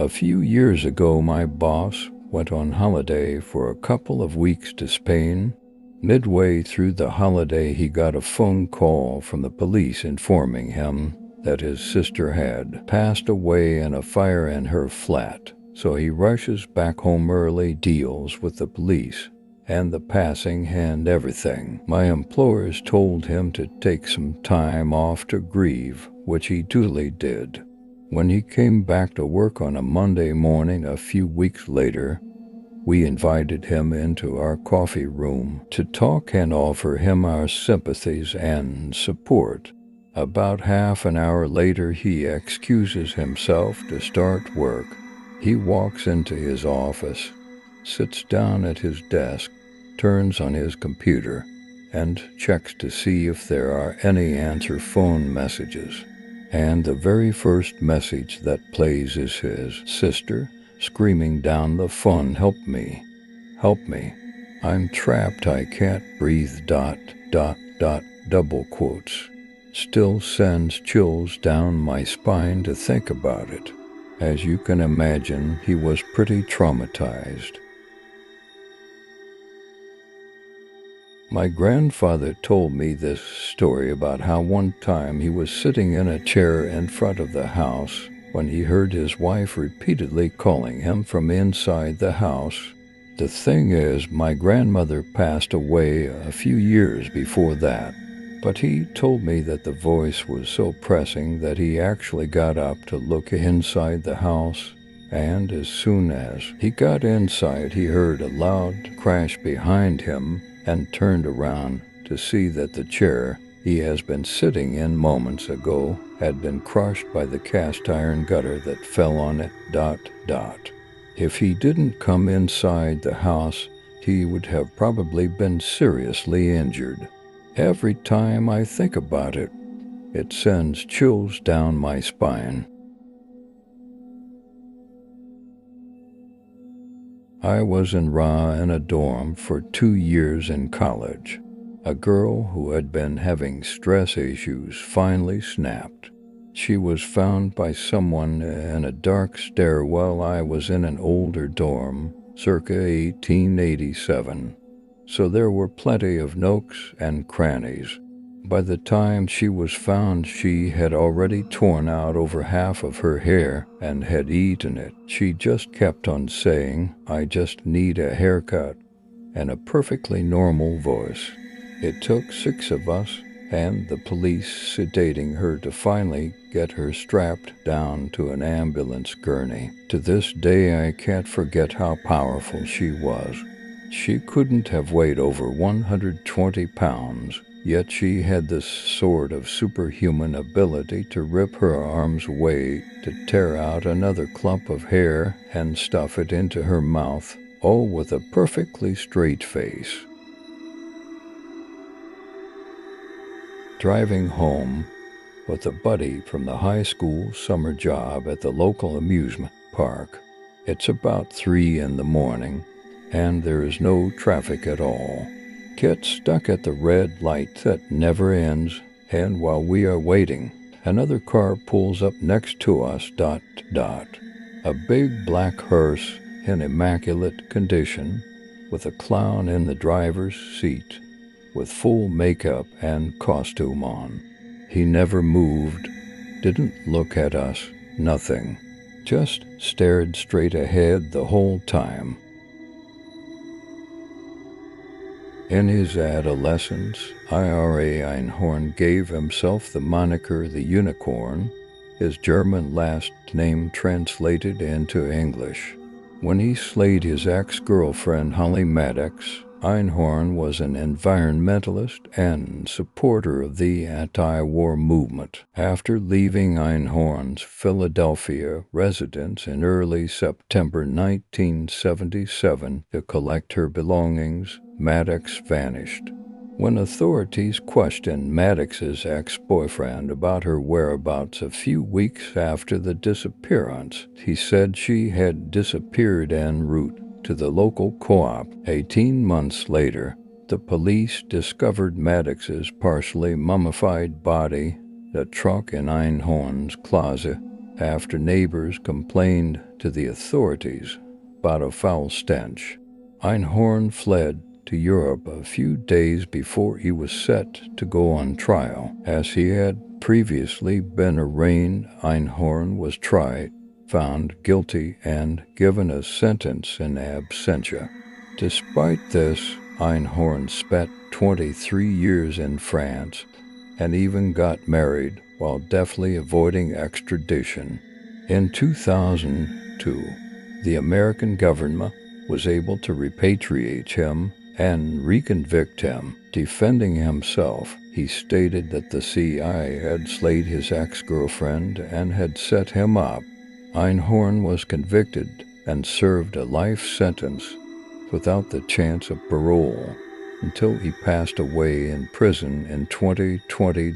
A few years ago, my boss went on holiday for a couple of weeks to Spain. Midway through the holiday, he got a phone call from the police informing him that his sister had passed away in a fire in her flat. So he rushes back home early, deals with the police and the passing and everything. My employers told him to take some time off to grieve, which he duly did. When he came back to work on a Monday morning a few weeks later, we invited him into our coffee room to talk and offer him our sympathies and support. About half an hour later, he excuses himself to start work. He walks into his office, sits down at his desk, turns on his computer, and checks to see if there are any answer phone messages. And the very first message that plays is his sister screaming down the phone, "Help me, help me. I'm trapped, I can't breathe, ... double quotes. Still sends chills down my spine to think about it. As you can imagine, he was pretty traumatized. My grandfather told me this story about how one time he was sitting in a chair in front of the house when he heard his wife repeatedly calling him from inside the house. The thing is, my grandmother passed away a few years before that, but he told me that the voice was so pressing that he actually got up to look inside the house, and as soon as he got inside, he heard a loud crash behind him and turned around to see that the chair he has been sitting in moments ago had been crushed by the cast iron gutter that fell on it. If he didn't come inside the house, he would have probably been seriously injured. Every time I think about it, it sends chills down my spine. I was in a dorm for 2 years in college. A girl who had been having stress issues finally snapped. She was found by someone in a dark stairwell. I was in an older dorm, circa 1887, so there were plenty of nooks and crannies. By the time she was found, she had already torn out over half of her hair and had eaten it. She just kept on saying, "I just need a haircut," in a perfectly normal voice. It took 6 of us and the police sedating her to finally get her strapped down to an ambulance gurney. To this day, I can't forget how powerful she was. She couldn't have weighed over 120 pounds. Yet she had this sort of superhuman ability to rip her arms away, to tear out another clump of hair and stuff it into her mouth, all with a perfectly straight face. Driving home with a buddy from the high school summer job at the local amusement park. It's about 3 in the morning, and there is no traffic at all. Get stuck at the red light that never ends, and while we are waiting, another car pulls up next to us. A big black hearse in immaculate condition, with a clown in the driver's seat, with full makeup and costume on. He never moved, didn't look at us, nothing. Just stared straight ahead the whole time. In his adolescence, Ira Einhorn gave himself the moniker the Unicorn, his German last name translated into English. When he slayed his ex-girlfriend Holly Maddox, Einhorn was an environmentalist and supporter of the anti-war movement. After leaving Einhorn's Philadelphia residence in early September 1977 to collect her belongings, Maddox vanished. When authorities questioned Maddox's ex-boyfriend about her whereabouts a few weeks after the disappearance, he said she had disappeared en route to the local co-op. 18 months later, the police discovered Maddox's partially mummified body, the trunk in Einhorn's closet, after neighbors complained to the authorities about a foul stench. Einhorn fled to Europe a few days before he was set to go on trial. As he had previously been arraigned, Einhorn was tried, found guilty, and given a sentence in absentia. Despite this, Einhorn spent 23 years in France and even got married while deftly avoiding extradition. In 2002, the American government was able to repatriate him and reconvict him. Defending himself, he stated that the CIA had slayed his ex-girlfriend and had set him up. Einhorn was convicted and served a life sentence without the chance of parole until he passed away in prison in 2020.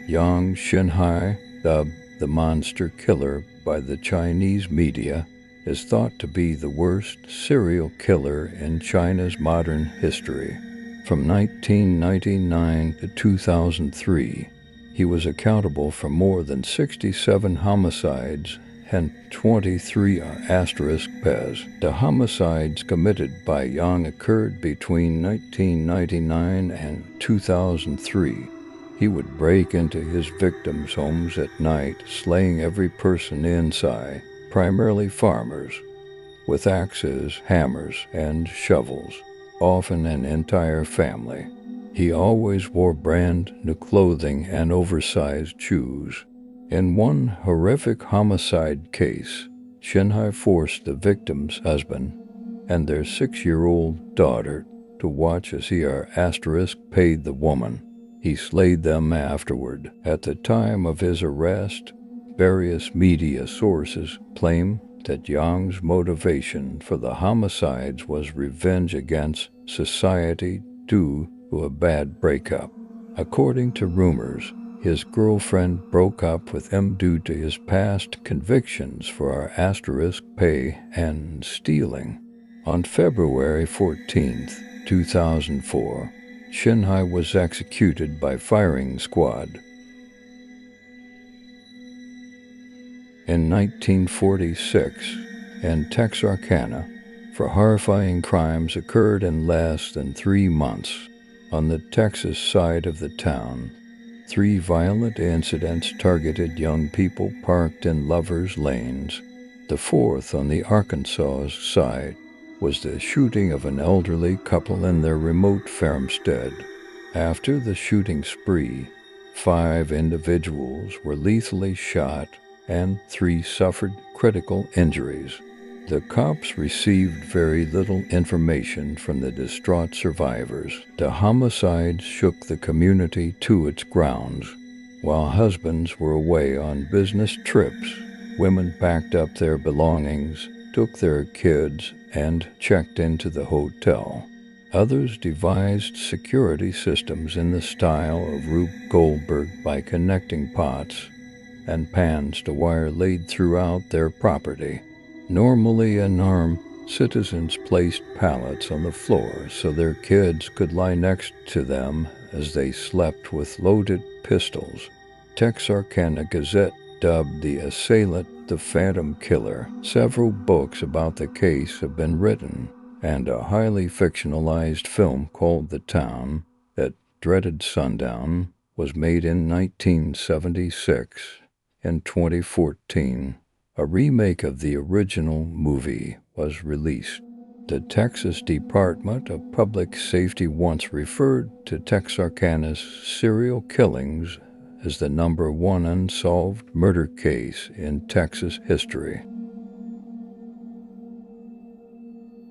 Yang Xinhai, dubbed the monster killer by the Chinese media, is thought to be the worst serial killer in China's modern history. From 1999 to 2003, he was accountable for more than 67 homicides and 23 pes. The homicides committed by Yang occurred between 1999 and 2003. He would break into his victims' homes at night, slaying every person inside, primarily farmers, with axes, hammers, and shovels, often an entire family. He always wore brand new clothing and oversized shoes. In one horrific homicide case, Xinhai forced the victim's husband and their 6-year-old daughter to watch as he paid the woman. He slayed them afterward. At the time of his arrest, various media sources claim that Yang's motivation for the homicides was revenge against society due to a bad breakup. According to rumors, his girlfriend broke up with him due to his past convictions for pay and stealing. On February 14, 2004, Xinhai was executed by firing squad. In 1946, in Texarkana, for horrifying crimes occurred in less than 3 months. On the Texas side of the town, 3 violent incidents targeted young people parked in lovers' lanes. The 4th on the Arkansas side was the shooting of an elderly couple in their remote farmstead. After the shooting spree, 5 individuals were lethally shot and 3 suffered critical injuries. The cops received very little information from the distraught survivors. The homicides shook the community to its grounds. While husbands were away on business trips, women packed up their belongings, took their kids, and checked into the hotel. Others devised security systems in the style of Rube Goldberg by connecting pots and pans to wire laid throughout their property. Normally unarmed citizens placed pallets on the floor so their kids could lie next to them as they slept with loaded pistols. Texarkana Gazette dubbed the assailant the Phantom Killer. Several books about the case have been written, and a highly fictionalized film called The Town, that dreaded sundown, was made in 1976. In 2014, a remake of the original movie was released. The Texas Department of Public Safety once referred to Texarkana's serial killings as the #1 unsolved murder case in Texas history.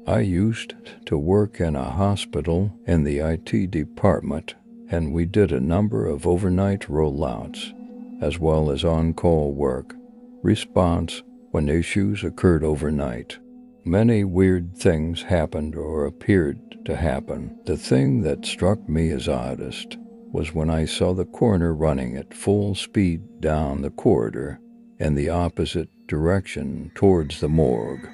I used to work in a hospital in the IT department, and we did a number of overnight rollouts, as well as on-call work, response when issues occurred overnight. Many weird things happened or appeared to happen. The thing that struck me as oddest was when I saw the coroner running at full speed down the corridor in the opposite direction towards the morgue.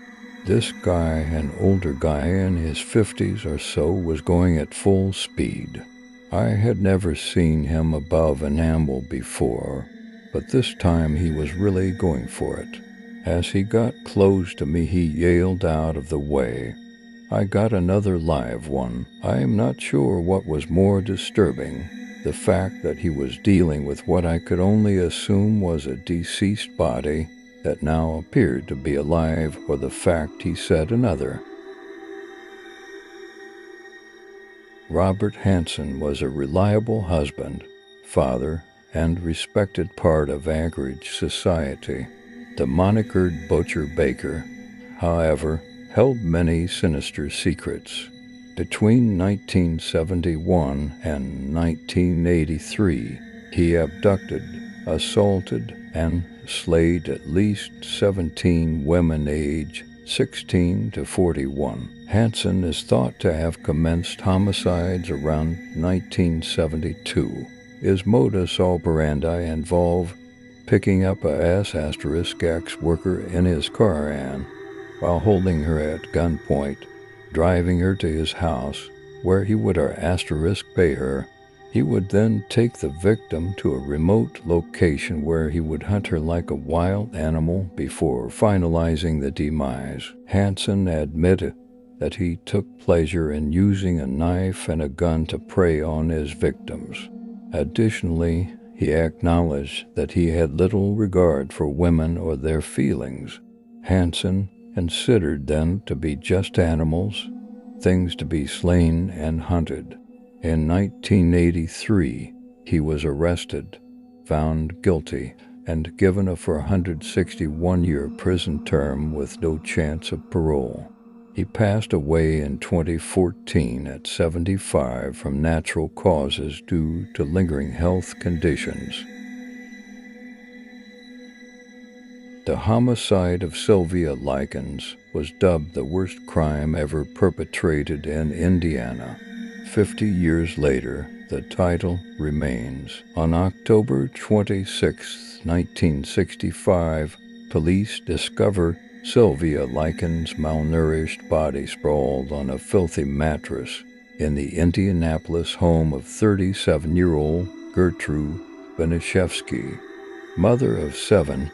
This guy, an older guy in his 50s or so, was going at full speed. I had never seen him above an amble before, but this time he was really going for it. As he got close to me, he yelled out of the way, "I got another live one." I am not sure what was more disturbing, the fact that he was dealing with what I could only assume was a deceased body that now appeared to be alive, or the fact he said another. Robert Hansen was a reliable husband, father, and respected part of Anchorage society. The monickered Butcher Baker, however, held many sinister secrets. Between 1971 and 1983, he abducted, assaulted, and slayed at least 17 women aged 16 to 41. Hansen is thought to have commenced homicides around 1972. His modus operandi involved picking up a S*X worker in his car while holding her at gunpoint, driving her to his house, where he would pay her. He would then take the victim to a remote location where he would hunt her like a wild animal before finalizing the demise. Hansen admitted that he took pleasure in using a knife and a gun to prey on his victims. Additionally, he acknowledged that he had little regard for women or their feelings. Hansen considered them to be just animals, things to be slain and hunted. In 1983, he was arrested, found guilty, and given a 461-year prison term with no chance of parole. He passed away in 2014 at 75 from natural causes due to lingering health conditions. The homicide of Sylvia Likens was dubbed the worst crime ever perpetrated in Indiana. 50 years later, the title remains. On October 26, 1965, police discover Sylvia Likens' malnourished body sprawled on a filthy mattress in the Indianapolis home of 37-year-old Gertrude Benishevsky, mother of 7,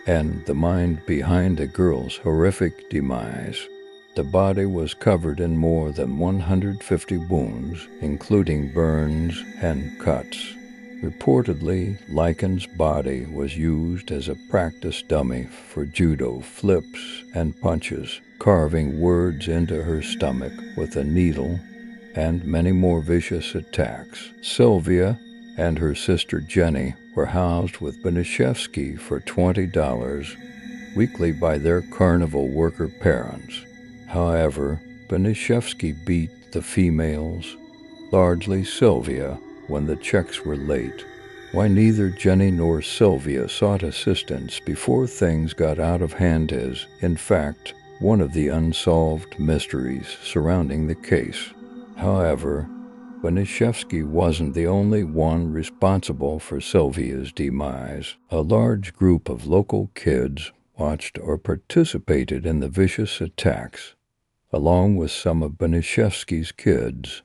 and the mind behind the girl's horrific demise. The body was covered in more than 150 wounds, including burns and cuts. Reportedly, Likens' body was used as a practice dummy for judo flips and punches, carving words into her stomach with a needle, and many more vicious attacks. Sylvia and her sister Jenny were housed with Benishevsky for $20 weekly by their carnival worker parents. However, Benishevsky beat the females, largely Sylvia, when the checks were late. Why neither Jenny nor Sylvia sought assistance before things got out of hand is, in fact, one of the unsolved mysteries surrounding the case. However, Benishevsky wasn't the only one responsible for Sylvia's demise. A large group of local kids watched or participated in the vicious attacks, along with some of Benishevsky's kids,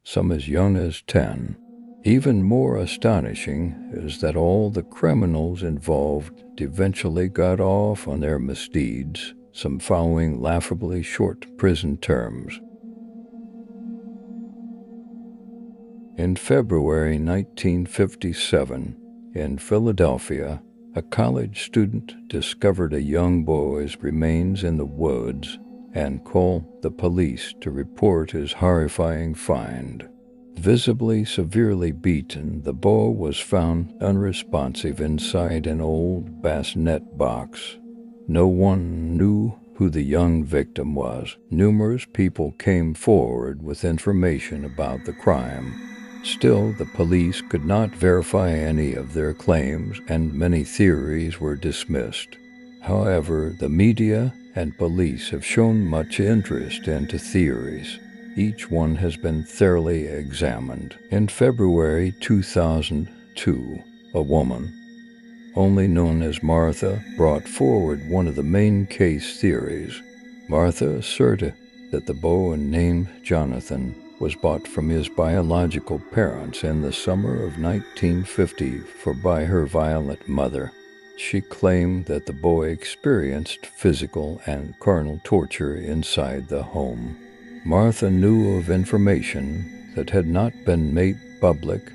some as young as 10. Even more astonishing is that all the criminals involved eventually got off on their misdeeds, some following laughably short prison terms. In February 1957, in Philadelphia, a college student discovered a young boy's remains in the woods and called the police to report his horrifying find. Visibly severely beaten, the boy was found unresponsive inside an old bassinet box. No one knew who the young victim was. Numerous people came forward with information about the crime. Still, the police could not verify any of their claims, and many theories were dismissed. However, the media and police have shown much interest into theories. Each one has been thoroughly examined. In February 2002, a woman, only known as Martha, brought forward one of the main case theories. Martha asserted that the boy named Jonathan was bought from his biological parents in the summer of 1950 by her violent mother. She claimed that the boy experienced physical and carnal torture inside the home. Martha knew of information that had not been made public,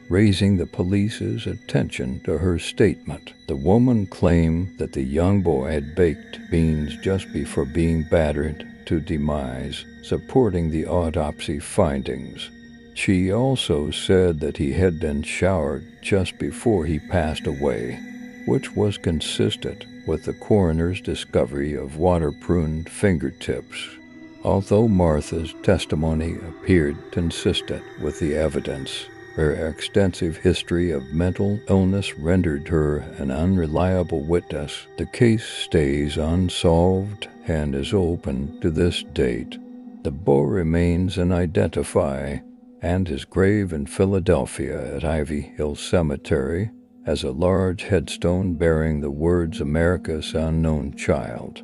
raising the police's attention to her statement. The woman claimed that the young boy had baked beans just before being battered to demise, supporting the autopsy findings. She also said that he had been showered just before he passed away, which was consistent with the coroner's discovery of water-pruned fingertips. Although Martha's testimony appeared consistent with the evidence, her extensive history of mental illness rendered her an unreliable witness. The case stays unsolved and is open to this date. The boy remains unidentified, and his grave in Philadelphia at Ivy Hill Cemetery has a large headstone bearing the words "America's Unknown Child."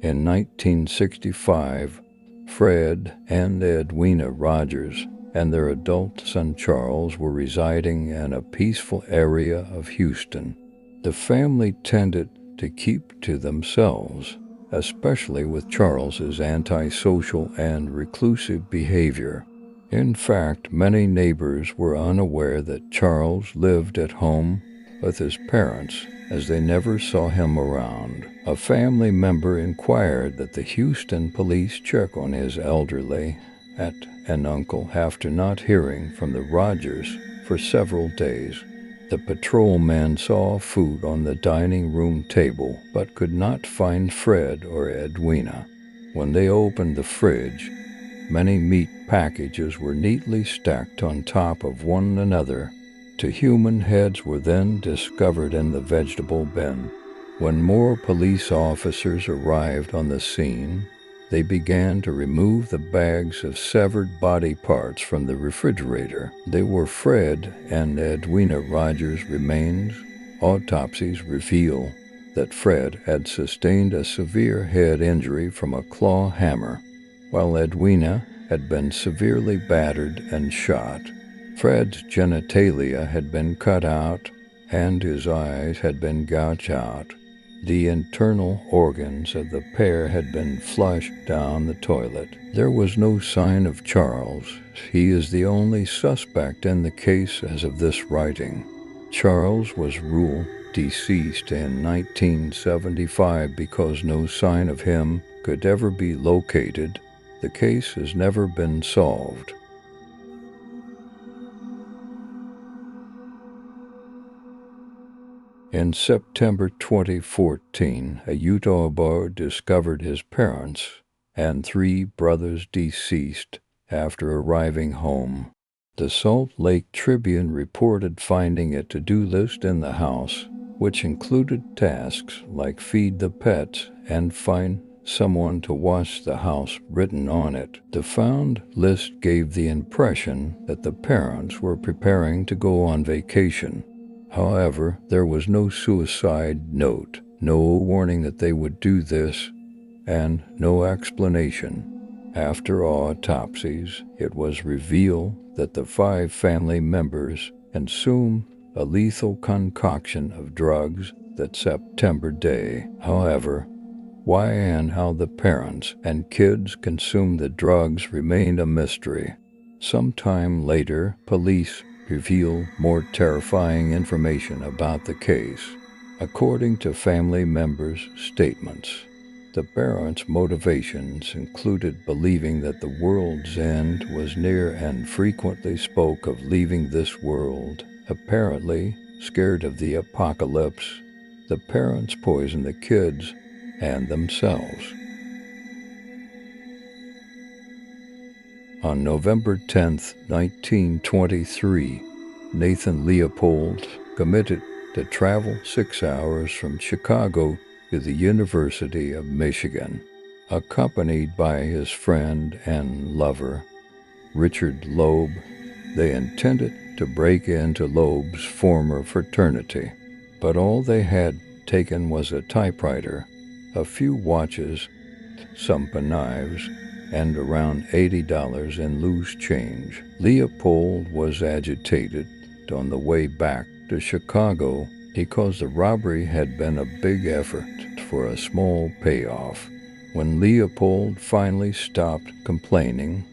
In 1965, Fred and Edwina Rogers and their adult son Charles were residing in a peaceful area of Houston. The family tended to keep to themselves, especially with Charles's antisocial and reclusive behavior. In fact, many neighbors were unaware that Charles lived at home with his parents, as they never saw him around. A family member inquired that the Houston police check on his elderly aunt and uncle after not hearing from the Rogers for several days. The patrolman saw food on the dining room table but could not find Fred or Edwina. When they opened the fridge, many meat packages were neatly stacked on top of one another. Two human heads were then discovered in the vegetable bin. When more police officers arrived on the scene, they began to remove the bags of severed body parts from the refrigerator. They were Fred and Edwina Rogers' remains. Autopsies reveal that Fred had sustained a severe head injury from a claw hammer, while Edwina had been severely battered and shot. Fred's genitalia had been cut out, and his eyes had been gouged out. The internal organs of the pair had been flushed down the toilet. There was no sign of Charles. He is the only suspect in the case as of this writing. Charles was ruled deceased in 1975 because no sign of him could ever be located. The case has never been solved. In September 2014, a Utah boy discovered his parents and three brothers deceased after arriving home. The Salt Lake Tribune reported finding a to-do list in the house, which included tasks like feed the pets and find someone to wash the house written on it. The found list gave the impression that the parents were preparing to go on vacation. However, there was no suicide note, no warning that they would do this, and no explanation. After autopsies, it was revealed that the five family members consumed a lethal concoction of drugs that September day. However, why and how the parents and kids consumed the drugs remained a mystery. Sometime later, police revealed more terrifying information about the case. According to family members' statements, the parents' motivations included believing that the world's end was near and frequently spoke of leaving this world. Apparently scared of the apocalypse, the parents poisoned the kids and themselves. On November 10, 1923, Nathan Leopold committed to travel 6 hours from Chicago to the University of Michigan. Accompanied by his friend and lover, Richard Loeb, they intended to break into Loeb's former fraternity, but all they had taken was a typewriter, a few watches, some knives, and around $80 in loose change. Leopold was agitated on the way back to Chicago because the robbery had been a big effort for a small payoff. When Leopold finally stopped complaining,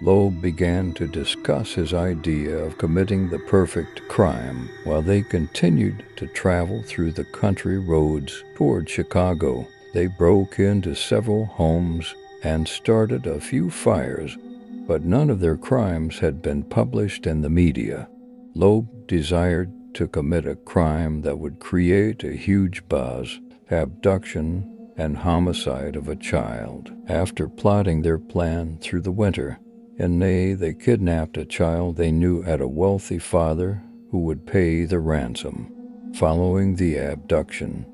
Loeb began to discuss his idea of committing the perfect crime while they continued to travel through the country roads toward Chicago. They broke into several homes and started a few fires, but none of their crimes had been published in the media. Loeb desired to commit a crime that would create a huge buzz: abduction and homicide of a child. After plotting their plan through the winter, in May they kidnapped a child they knew had a wealthy father who would pay the ransom. Following the abduction,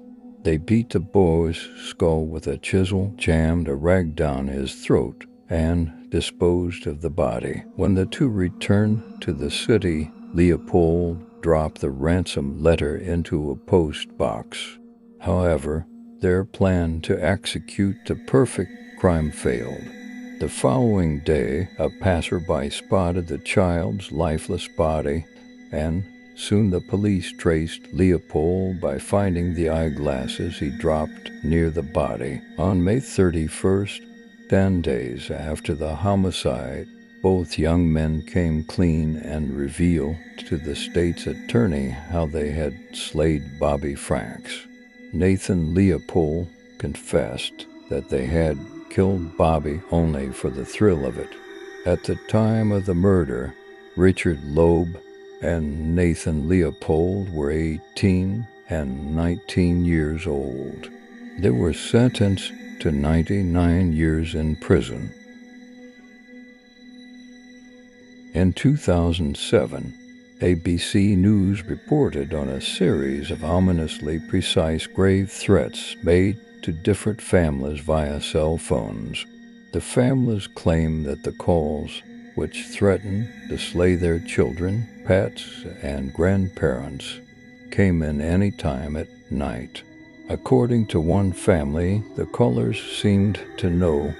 they beat the boy's skull with a chisel, jammed a rag down his throat, and disposed of the body. When the two returned to the city, Leopold dropped the ransom letter into a post box. However, their plan to execute the perfect crime failed. The following day, a passerby spotted the child's lifeless body, and soon the police traced Leopold by finding the eyeglasses he dropped near the body. On May 31st, 10 days after the homicide, both young men came clean and revealed to the state's attorney how they had slayed Bobby Franks. Nathan Leopold confessed that they had killed Bobby only for the thrill of it. At the time of the murder, Richard Loeb and Nathan Leopold were 18 and 19 years old. They were sentenced to 99 years in prison. In 2007, ABC News reported on a series of ominously precise grave threats made to different families via cell phones. The families claim that the calls, which threatened to slay their children, pets, and grandparents, came in any time at night. According to one family, the callers seemed to know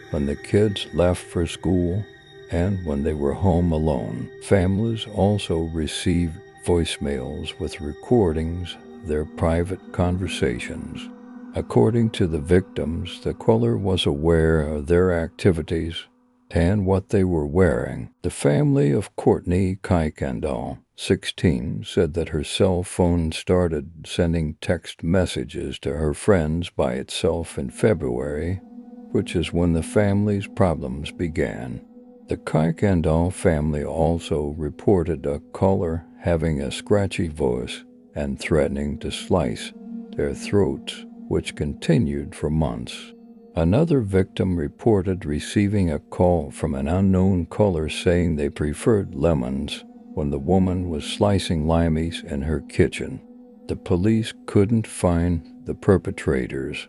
when the kids left for school and when they were home alone. Families also received voicemails with recordings of their private conversations. According to the victims, the caller was aware of their activities and what they were wearing. The family of Courtney Kuykendall, 16, said that her cell phone started sending text messages to her friends by itself in February, which is when the family's problems began. The Kuykendall family also reported a caller having a scratchy voice and threatening to slice their throats, which continued for months. Another victim reported receiving a call from an unknown caller saying they preferred lemons when the woman was slicing limeys in her kitchen. The police couldn't find the perpetrators.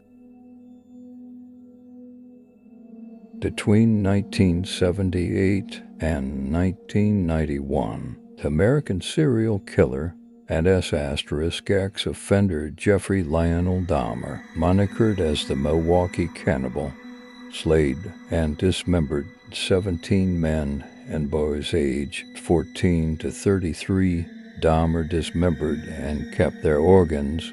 Between 1978 and 1991, the American serial killer and S** offender Jeffrey Lionel Dahmer, monikered as the Milwaukee Cannibal, slayed and dismembered 17 men and boys aged 14 to 33. Dahmer dismembered and kept their organs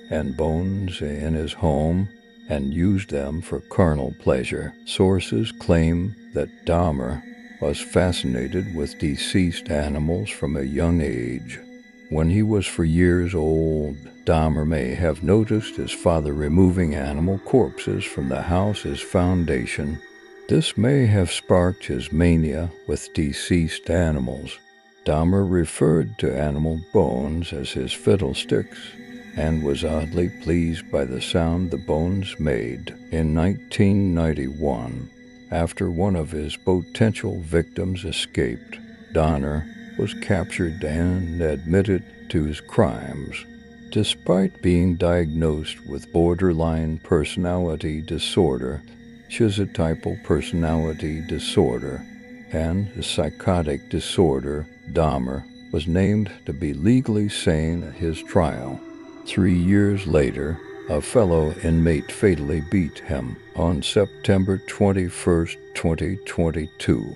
and bones in his home and used them for carnal pleasure. Sources claim that Dahmer was fascinated with deceased animals from a young age. When he was 4 years old, Dahmer may have noticed his father removing animal corpses from the house's foundation. This may have sparked his mania with deceased animals. Dahmer referred to animal bones as his fiddlesticks and was oddly pleased by the sound the bones made. In 1991, after one of his potential victims escaped, Dahmer was captured and admitted to his crimes. Despite being diagnosed with borderline personality disorder, schizotypal personality disorder, and a psychotic disorder, Dahmer was named to be legally sane at his trial. 3 years later, A fellow inmate fatally beat him on September 21st, 2022.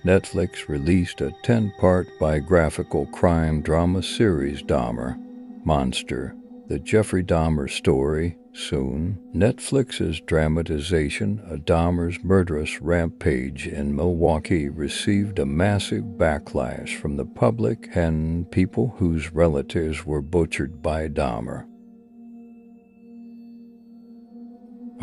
Netflix released a 10-part biographical crime drama series, Dahmer Monster, the Jeffrey Dahmer story, soon. Netflix's dramatization of Dahmer's murderous rampage in Milwaukee received a massive backlash from the public and people whose relatives were butchered by Dahmer.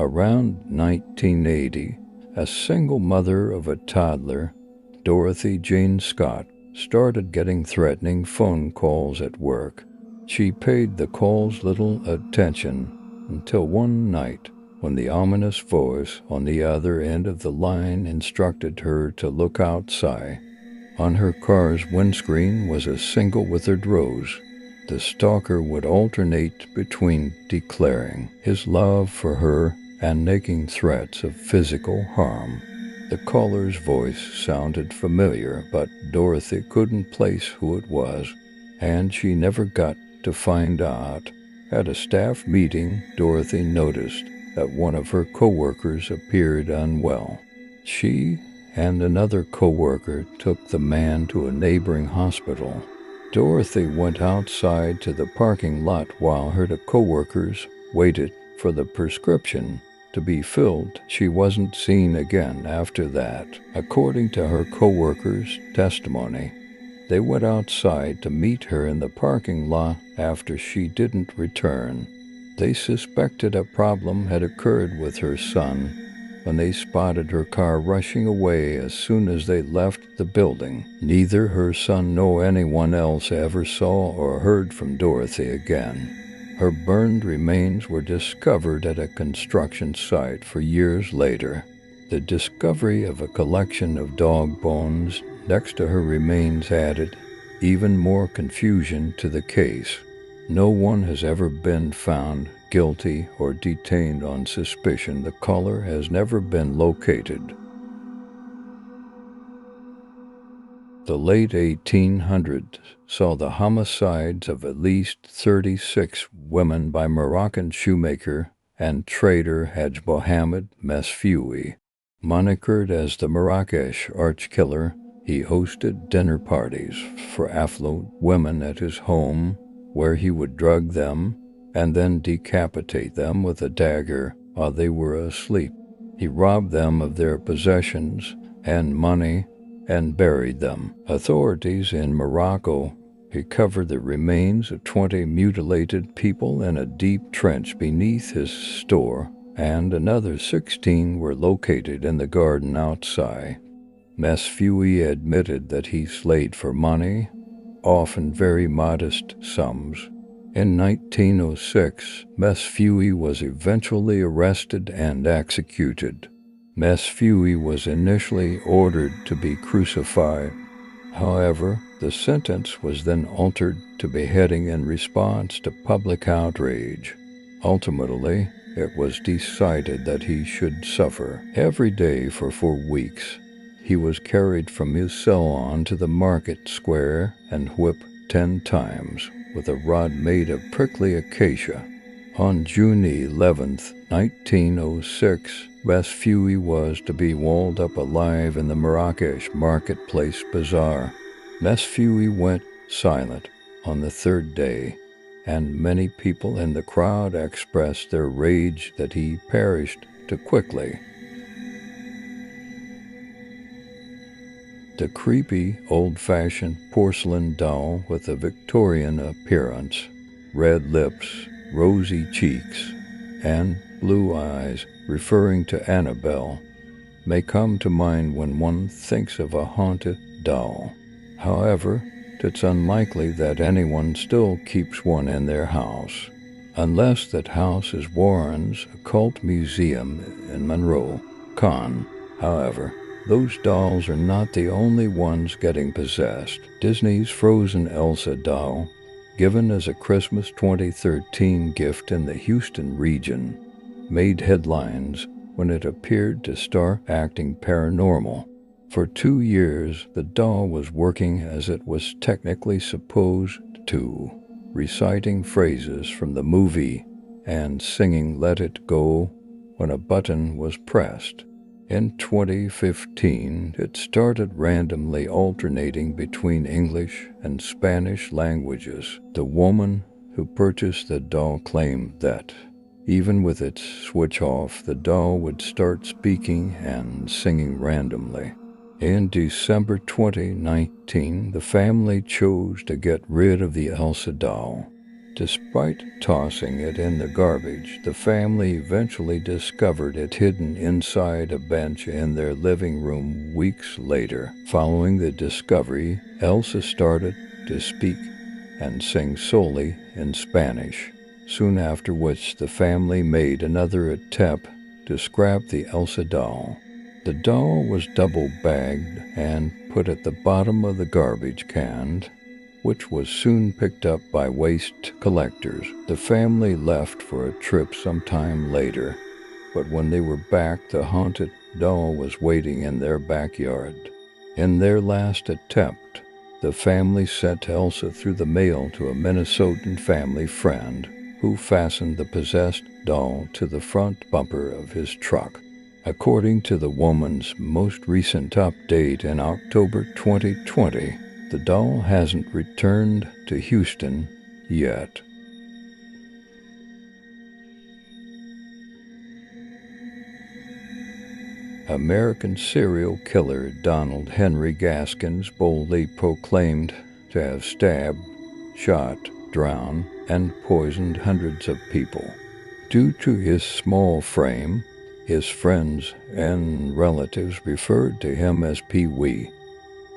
Around 1980, a single mother of a toddler, Dorothy Jane Scott, started getting threatening phone calls at work. She paid the calls little attention until one night when the ominous voice on the other end of the line instructed her to look outside. On her car's windscreen was a single withered rose. The stalker would alternate between declaring his love for her and making threats of physical harm. The caller's voice sounded familiar, but Dorothy couldn't place who it was, and she never got to find out. At a staff meeting, Dorothy noticed that one of her coworkers appeared unwell. She and another coworker took the man to a neighboring hospital. Dorothy went outside to the parking lot while her coworkers waited for the prescription to be filled. She wasn't seen again after that. According to her coworkers' testimony, they went outside to meet her in the parking lot after she didn't return. They suspected a problem had occurred with her son when they spotted her car rushing away as soon as they left the building. Neither her son nor anyone else ever saw or heard from Dorothy again. Her burned remains were discovered at a construction site for years later. The discovery of a collection of dog bones next to her remains added even more confusion to the case. No one has ever been found guilty or detained on suspicion. The caller has never been located. The late 1800s saw the homicides of at least 36 women by Moroccan shoemaker and trader Haj Mohammed Mesfioui. Monikered as the Marrakesh arch-killer, he hosted dinner parties for affluent women at his home, where he would drug them and then decapitate them with a dagger while they were asleep. He robbed them of their possessions and money and buried them. Authorities in Morocco recovered the remains of 20 mutilated people in a deep trench beneath his store, and another 16 were located in the garden outside. Mesfioui admitted that he slayed for money, often very modest sums. In 1906, Mesfioui was eventually arrested and executed. Mesfioui was initially ordered to be crucified. However, the sentence was then altered to beheading in response to public outrage. Ultimately, it was decided that he should suffer every day for 4 weeks. He was carried from his cell on to the market square and whipped 10 times with a rod made of prickly acacia. On June 11, 1906, Mesfioui was to be walled up alive in the Marrakesh marketplace bazaar. Mesfioui went silent on the 3rd day, and many people in the crowd expressed their rage that he perished too quickly. The creepy, old-fashioned porcelain doll with a Victorian appearance, red lips, rosy cheeks, and blue eyes, referring to Annabelle, may come to mind when one thinks of a haunted doll. However, it's unlikely that anyone still keeps one in their house, unless that house is Warren's Occult Museum in Monroe, Con. However, those dolls are not the only ones getting possessed. Disney's Frozen Elsa doll, given as a Christmas 2013 gift in the Houston region, made headlines when it appeared to start acting paranormal. For 2 years, the doll was working as it was technically supposed to, reciting phrases from the movie and singing Let It Go when a button was pressed. In 2015, it started randomly alternating between English and Spanish languages. The woman who purchased the doll claimed that, even with its switch off, the doll would start speaking and singing randomly. In December 2019, the family chose to get rid of the Elsa doll. Despite tossing it in the garbage, the family eventually discovered it hidden inside a bench in their living room weeks later. Following the discovery, Elsa started to speak and sing solely in Spanish, soon after which the family made another attempt to scrap the Elsa doll. The doll was double-bagged and put at the bottom of the garbage can, which was soon picked up by waste collectors. The family left for a trip sometime later, but when they were back, the haunted doll was waiting in their backyard. In their last attempt, the family sent Elsa through the mail to a Minnesotan family friend who fastened the possessed doll to the front bumper of his truck. According to the woman's most recent update in October 2020, the doll hasn't returned to Houston yet. American serial killer Donald Henry Gaskins boldly proclaimed to have stabbed, shot, drowned, and poisoned hundreds of people. Due to his small frame, his friends and relatives referred to him as Pee-wee.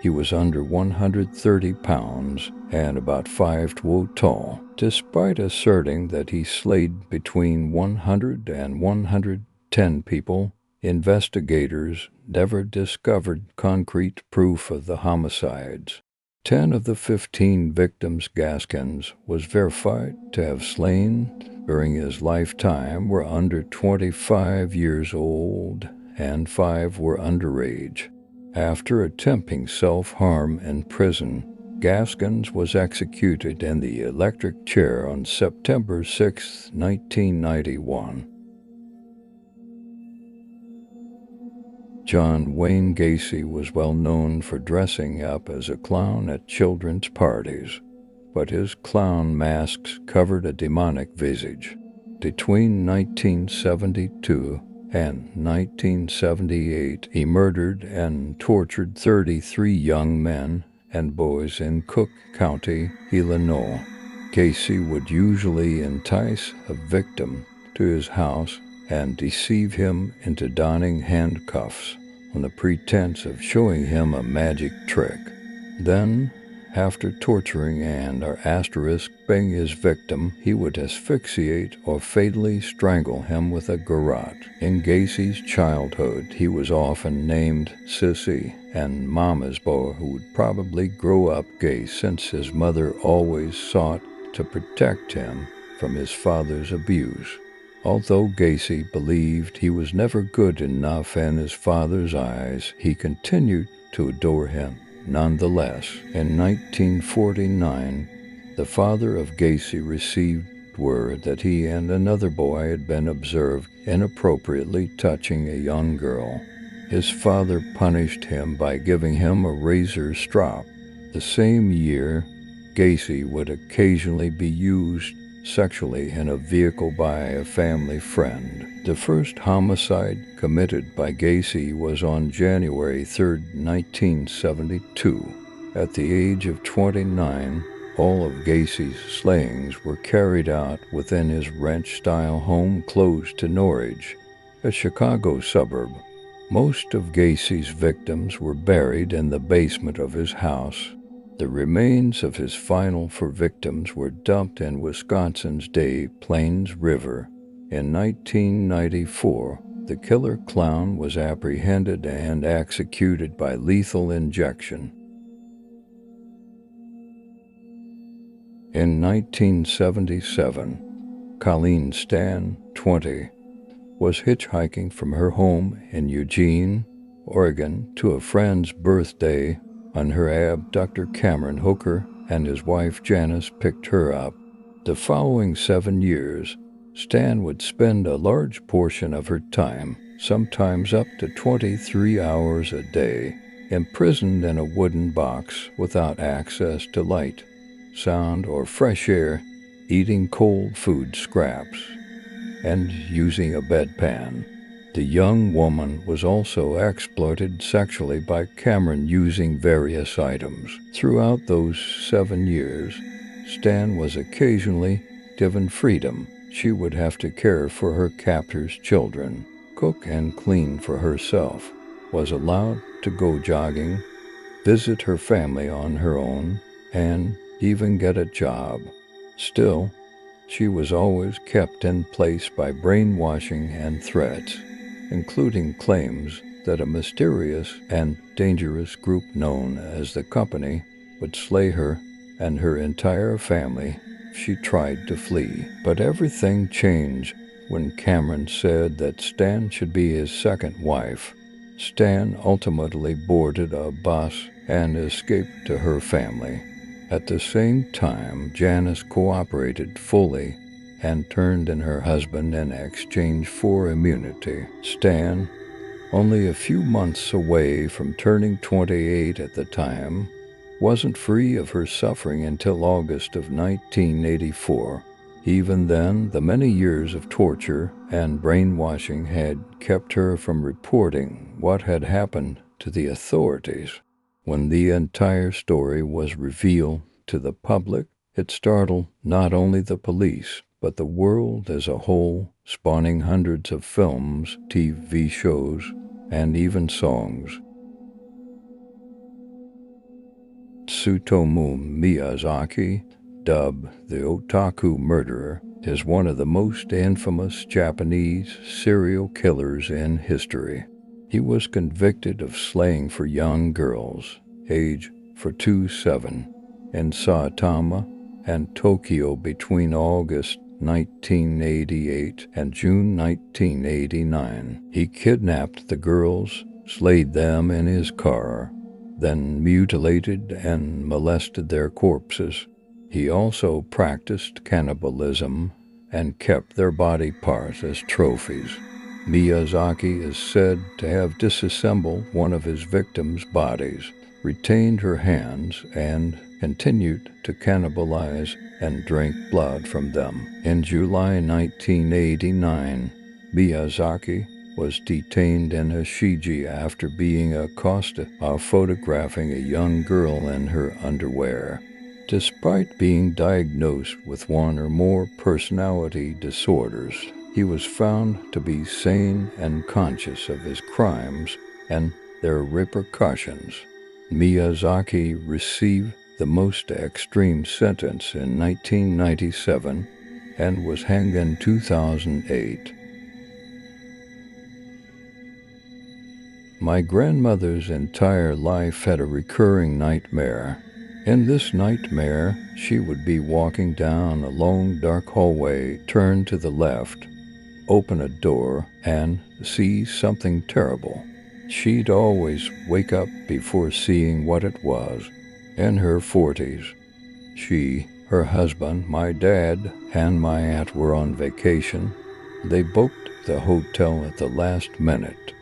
He was under 130 pounds and about 5'2" tall. Despite asserting that he slayed between 100 and 110 people, investigators never discovered concrete proof of the homicides. 10 of the 15 victims Gaskins was verified to have slain during his lifetime were under 25 years old and 5 were underage. After attempting self-harm in prison, Gaskins was executed in the electric chair on September 6, 1991. John Wayne Gacy was well known for dressing up as a clown at children's parties, but his clown masks covered a demonic visage. Between 1972 and 1978, he murdered and tortured 33 young men and boys in Cook County, Illinois. Gacy would usually entice a victim to his house and deceive him into donning handcuffs on the pretense of showing him a magic trick. Then, after torturing and asterisking his victim, he would asphyxiate or fatally strangle him with a garrote. In Gacy's childhood, he was often named Sissy and Mama's boy, who would probably grow up gay since his mother always sought to protect him from his father's abuse. Although Gacy believed he was never good enough in his father's eyes, he continued to adore him. Nonetheless, in 1949, the father of Gacy received word that he and another boy had been observed inappropriately touching a young girl. His father punished him by giving him a razor strop. The same year, Gacy would occasionally be used sexually in a vehicle by a family friend. The first homicide committed by Gacy was on January 3, 1972. At the age of 29, all of Gacy's slayings were carried out within his ranch-style home close to Norridge, a Chicago suburb. Most of Gacy's victims were buried in the basement of his house. The remains of his final 4 victims were dumped in Wisconsin's Des Plaines River. In 1994, the killer clown was apprehended and executed by lethal injection. In 1977, Colleen Stan, 20, was hitchhiking from her home in Eugene, Oregon, to a friend's birthday. On her abductor Cameron Hooker and his wife Janice picked her up. The following 7 years, Stan would spend a large portion of her time, sometimes up to 23 hours a day, imprisoned in a wooden box without access to light, sound, or fresh air, eating cold food scraps, and using a bedpan. The young woman was also exploited sexually by Cameron using various items. Throughout those 7 years, Stan was occasionally given freedom. She would have to care for her captor's children, cook and clean for herself, was allowed to go jogging, visit her family on her own, and even get a job. Still, she was always kept in place by brainwashing and threats, including claims that a mysterious and dangerous group known as the Company would slay her and her entire family if she tried to flee. But everything changed when Cameron said that Stan should be his second wife. Stan ultimately boarded a bus and escaped to her family. At the same time, Janice cooperated fully and turned in her husband in exchange for immunity. Stan, only a few months away from turning 28 at the time, wasn't free of her suffering until August of 1984. Even then, the many years of torture and brainwashing had kept her from reporting what had happened to the authorities. When the entire story was revealed to the public, it startled not only the police, but the world as a whole, spawning hundreds of films, TV shows, and even songs. Tsutomu Miyazaki, dubbed the Otaku Murderer, is one of the most infamous Japanese serial killers in history. He was convicted of slaying for young girls, aged 4 to 7, in Saitama and Tokyo between August 1988 and June 1989. He kidnapped the girls, slayed them in his car, then mutilated and molested their corpses. He also practiced cannibalism and kept their body parts as trophies. Miyazaki is said to have disassembled one of his victims' bodies, retained her hands, and continued to cannibalize and drink blood from them. In July 1989, Miyazaki was detained in Ashiji after being accosted while photographing a young girl in her underwear. Despite being diagnosed with one or more personality disorders, he was found to be sane and conscious of his crimes and their repercussions. Miyazaki received the most extreme sentence in 1997 and was hanged in 2008. My grandmother's entire life had a recurring nightmare. In this nightmare, she would be walking down a long, dark hallway, turn to the left, open a door, and see something terrible. She'd always wake up before seeing what it was. In her 40s, she, her husband, my dad, and my aunt were on vacation. They booked the hotel at the last minute,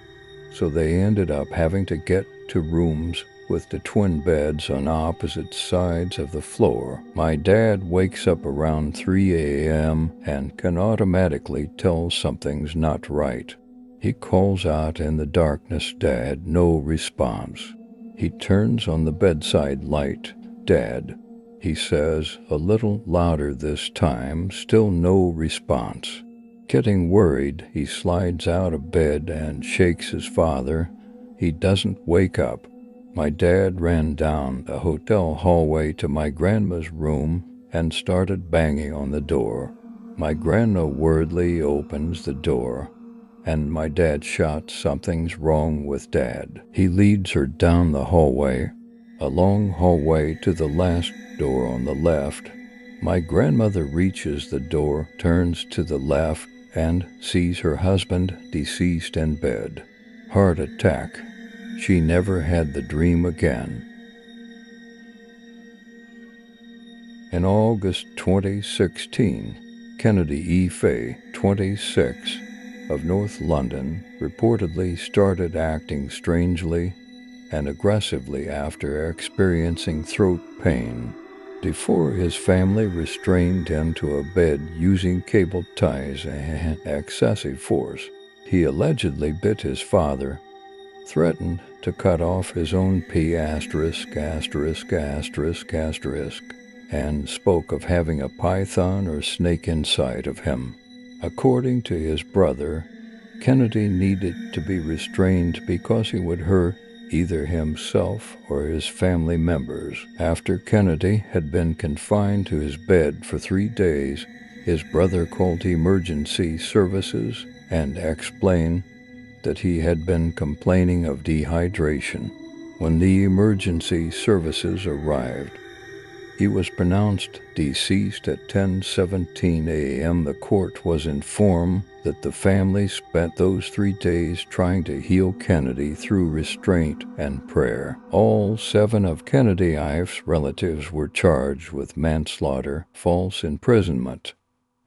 so they ended up having to get to rooms with the twin beds on opposite sides of the floor. My dad wakes up around 3 a.m. and can automatically tell something's not right. He calls out in the darkness, "Dad," no response. He turns on the bedside light, "Dad," he says, a little louder this time, still no response. Getting worried, he slides out of bed and shakes his father. He doesn't wake up. My dad ran down the hotel hallway to my grandma's room and started banging on the door. My grandma worriedly opens the door, and my dad shouts, "Something's wrong with Dad." He leads her down the hallway, a long hallway to the last door on the left. My grandmother reaches the door, turns to the left, and sees her husband deceased in bed. Heart attack. She never had the dream again. In August 2016, Kennedy E. Fay, 26, of North London, reportedly started acting strangely and aggressively after experiencing throat pain. Before his family restrained him to a bed using cable ties and excessive force, he allegedly bit his father, threatened to cut off his own pee asterisk, and spoke of having a python or snake inside of him. According to his brother, Kennedy needed to be restrained because he would hurt either himself or his family members. After Kennedy had been confined to his bed for 3 days, his brother called emergency services and explained that he had been complaining of dehydration. When the emergency services arrived, he was pronounced deceased at 10:17 a.m. The court was informed that the family spent those 3 days trying to heal Kennedy through restraint and prayer. All 7 of Kennedy Ife's relatives were charged with manslaughter, false imprisonment,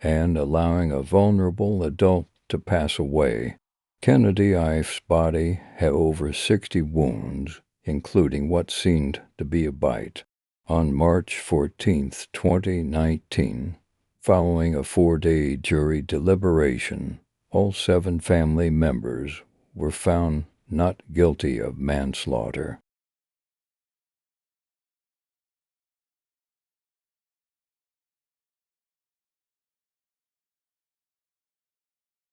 and allowing a vulnerable adult to pass away. Kennedy Ife's body had over 60 wounds, including what seemed to be a bite. On March 14, 2019, following a 4-day jury deliberation, all 7 family members were found not guilty of manslaughter.